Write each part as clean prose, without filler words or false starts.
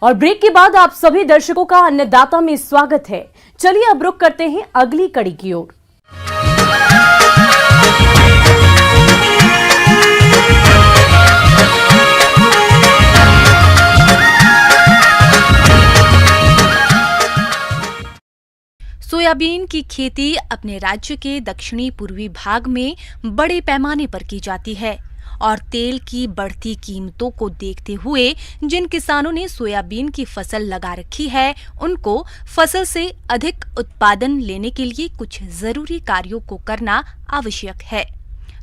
और ब्रेक के बाद आप सभी दर्शकों का अन्नदाता में स्वागत है। चलिए अब रुक करते हैं अगली कड़ी की ओर। सोयाबीन की खेती अपने राज्य के दक्षिणी पूर्वी भाग में बड़े पैमाने पर की जाती है और तेल की बढ़ती कीमतों को देखते हुए जिन किसानों ने सोयाबीन की फसल लगा रखी है, उनको फसल से अधिक उत्पादन लेने के लिए कुछ जरूरी कार्यों को करना आवश्यक है।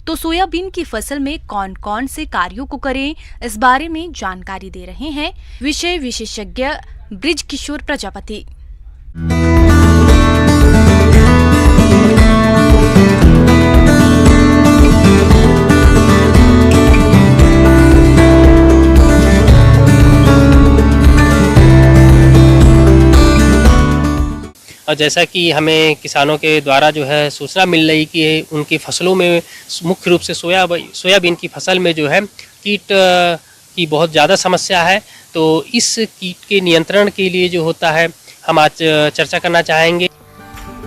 तो सोयाबीन की फसल में कौन कौन से कार्यों को करें, इस बारे में जानकारी दे रहे हैं विषय विशेषज्ञ बृजकिशोर प्रजापति। और जैसा कि हमें किसानों के द्वारा जो है सूचना मिल रही कि उनकी फसलों में मुख्य रूप से सोयाबीन की फसल में जो है कीट की बहुत ज़्यादा समस्या है। तो इस कीट के नियंत्रण के लिए जो होता है हम आज चर्चा करना चाहेंगे।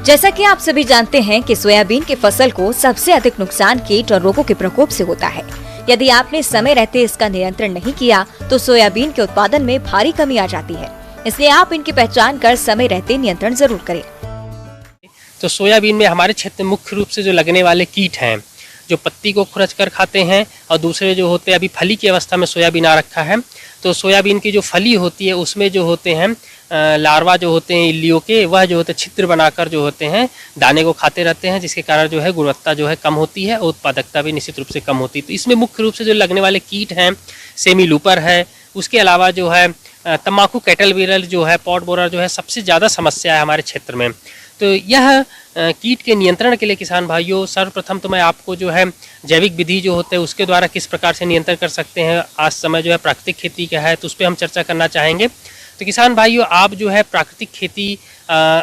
जैसा कि आप सभी जानते हैं कि सोयाबीन की फसल को सबसे अधिक नुकसान कीट और रोगों के प्रकोप से होता है। यदि आपने समय रहते इसका नियंत्रण नहीं किया तो सोयाबीन के उत्पादन में भारी कमी आ जाती है। इसलिए आप इनकी पहचान कर समय रहते नियंत्रण जरूर करें। तो सोयाबीन में हमारे क्षेत्र में मुख्य रूप से जो लगने वाले कीट हैं, जो पत्ती को खुरच कर खाते हैं, और दूसरे जो होते हैं अभी फली की अवस्था में सोयाबीन आ रखा है, तो सोयाबीन की जो फली होती है उसमें जो होते हैं लार्वा जो होते हैं इल्लियों के, वह जो होते हैं छिद्र बनाकर जो होते हैं दाने को खाते रहते हैं, जिसके कारण जो है गुणवत्ता जो है कम होती है और उत्पादकता भी निश्चित रूप से कम होती है। तो इसमें मुख्य रूप से जो लगने वाले कीट हैं सेमी लूपर है, उसके अलावा जो है तम्बाकू कैटल बीरल जो है, पॉट बोरर जो है, सबसे ज़्यादा समस्या है हमारे क्षेत्र में। तो यह कीट के नियंत्रण के लिए किसान भाइयों, सर्वप्रथम तो मैं आपको जो है जैविक विधि जो होते हैं उसके द्वारा किस प्रकार से नियंत्रण कर सकते हैं। आज समय जो है प्राकृतिक खेती का है तो उस पर हम चर्चा करना चाहेंगे। तो किसान भाइयों, आप जो है प्राकृतिक खेती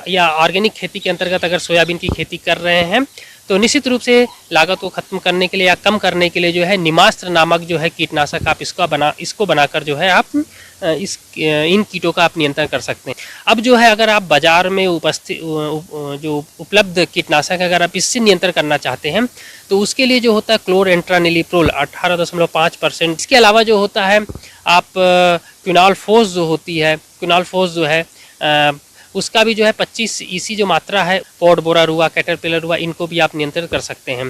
या ऑर्गेनिक खेती के अंतर्गत अगर सोयाबीन की खेती कर रहे हैं तो निश्चित रूप से लागत को खत्म करने के लिए या कम करने के लिए जो है निमास्त्र नामक जो है कीटनाशक आप इसको बनाकर जो है आप इन कीटों का आप नियंत्रण कर सकते हैं। अब जो है अगर आप बाजार में जो उपलब्ध कीटनाशक अगर आप इससे नियंत्रण करना चाहते हैं तो उसके लिए जो होता है क्लोरेंट्रानिलीप्रोल 18.5%। इसके अलावा जो होता है आप क्विनालफोस जो है उसका भी जो है 25 EC जो मात्रा है, पॉट बोरर हुआ, कैटरपिलर हुआ, इनको भी आप नियंत्रित कर सकते हैं।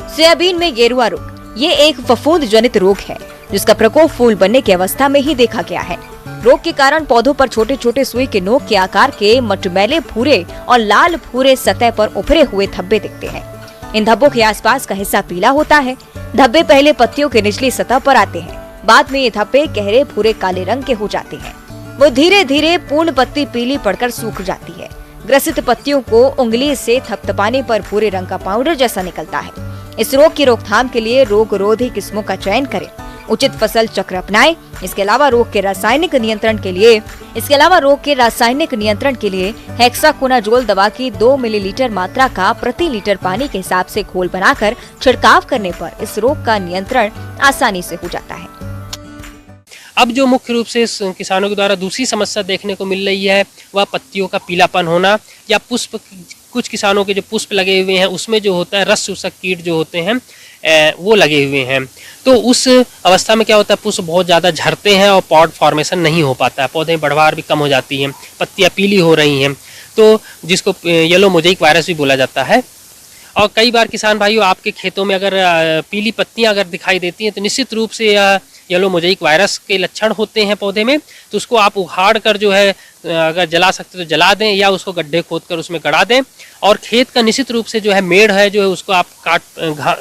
सोयाबीन में गेरुआ रोग ये एक फफूंद जनित रोग है जिसका प्रकोप फूल बनने की अवस्था में ही देखा गया है। रोग के कारण पौधों पर छोटे छोटे सुई के नोक के आकार के मटमैले भूरे और लाल भूरे सतह पर उभरे हुए धब्बे दिखते हैं। इन धब्बों के आसपास का हिस्सा पीला होता है। धब्बे पहले पत्तियों के निचली सतह पर आते हैं, बाद में ये धब्बे गहरे भूरे काले रंग के हो जाते हैं। वो धीरे धीरे पूर्ण पत्ती पीली पड़कर सूख जाती है। ग्रसित पत्तियों को उंगली से थपथपाने पर भूरे रंग का पाउडर जैसा निकलता है। इस रोग की रोकथाम के लिए रोगरोधी किस्मों का चयन करें, उचित फसल चक्र अपनाएं। इसके अलावा रोग के रासायनिक नियंत्रण के लिए हेक्साकोनाजोल दवा की 2 मिलीलीटर मात्रा का प्रति लीटर पानी के हिसाब से घोल बनाकर छिड़काव करने पर इस रोग का नियंत्रण आसानी से हो जाता है। अब जो मुख्य रूप से किसानों के द्वारा दूसरी समस्या देखने को मिल रही है वह पत्तियों का पीलापन होना या पुष्प, कुछ किसानों के जो पुष्प लगे हुए हैं उसमें जो होता है रस शोषक कीट जो होते हैं वो लगे हुए हैं। तो उस अवस्था में क्या होता है, पुष्प बहुत ज़्यादा झड़ते हैं और पॉड फॉर्मेशन नहीं हो पाता है, पौधे में बढ़वार भी कम हो जाती है, पत्तियाँ पीली हो रही हैं, तो जिसको येलो मोज़ेइक वायरस भी बोला जाता है। और कई बार किसान भाइयों आपके खेतों में अगर पीली पत्तियाँ अगर दिखाई देती हैं तो निश्चित रूप से येलो मोज़ेइक वायरस के लक्षण होते हैं पौधे में। तो उसको आप उखाड़ कर जो है अगर जला सकते तो जला दें या उसको गड्ढे खोद कर उसमें गड़ा दें। और खेत का निश्चित रूप से जो है मेड़ है जो है उसको आप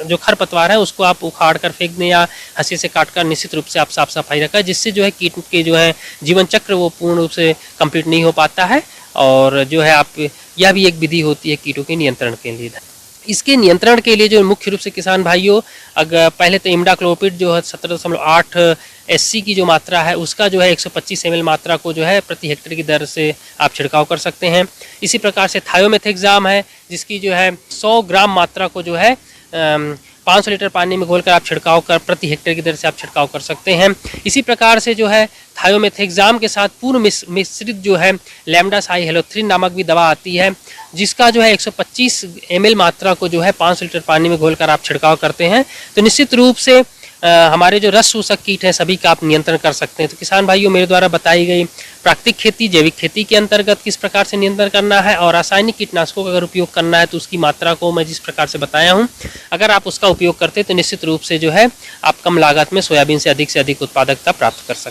जो खरपतवार है उसको आप उखाड़ कर फेंक दें या हंसी से काट कर निश्चित रूप से आप साफ सफाई रखें, जिससे जो है कीट के जो है जीवन चक्र वो पूर्ण रूप से कंप्लीट नहीं हो पाता है। और जो है आप यह भी एक विधि होती है कीटों के नियंत्रण के लिए। इसके नियंत्रण के लिए जो मुख्य रूप से किसान भाइयों अगर पहले तो इमिडाक्लोपिड जो है 17.8 SC की जो मात्रा है उसका जो है 125 ml मात्रा को जो है प्रति हेक्टेयर की दर से आप छिड़काव कर सकते हैं। इसी प्रकार से थायोमेथेक्साम है जिसकी जो है 100 ग्राम मात्रा को जो है 500 लीटर पानी में घोलकर आप छिड़काव कर प्रति हेक्टेयर की दर से आप छिड़काव कर सकते हैं। इसी प्रकार से जो है थायोमेथेक्साम के साथ पूर्व मिश्रित जो है लैम्डासाई हेलोथ्रिन नामक भी दवा आती है, जिसका जो है 125 ml मात्रा को जो है 500 लीटर पानी में घोलकर आप छिड़काव करते हैं तो निश्चित रूप से हमारे जो रस शोषक कीट हैं सभी का आप नियंत्रण कर सकते हैं। तो किसान भाइयों, मेरे द्वारा बताई गई प्राकृतिक खेती, जैविक खेती के अंतर्गत किस प्रकार से नियंत्रण करना है और रासायनिक कीटनाशकों का अगर उपयोग करना है तो उसकी मात्रा को मैं जिस प्रकार से बताया हूं, अगर आप उसका उपयोग करते हैं तो निश्चित रूप से जो है आप कम लागत में सोयाबीन से अधिक उत्पादकता प्राप्त कर सकते हैं।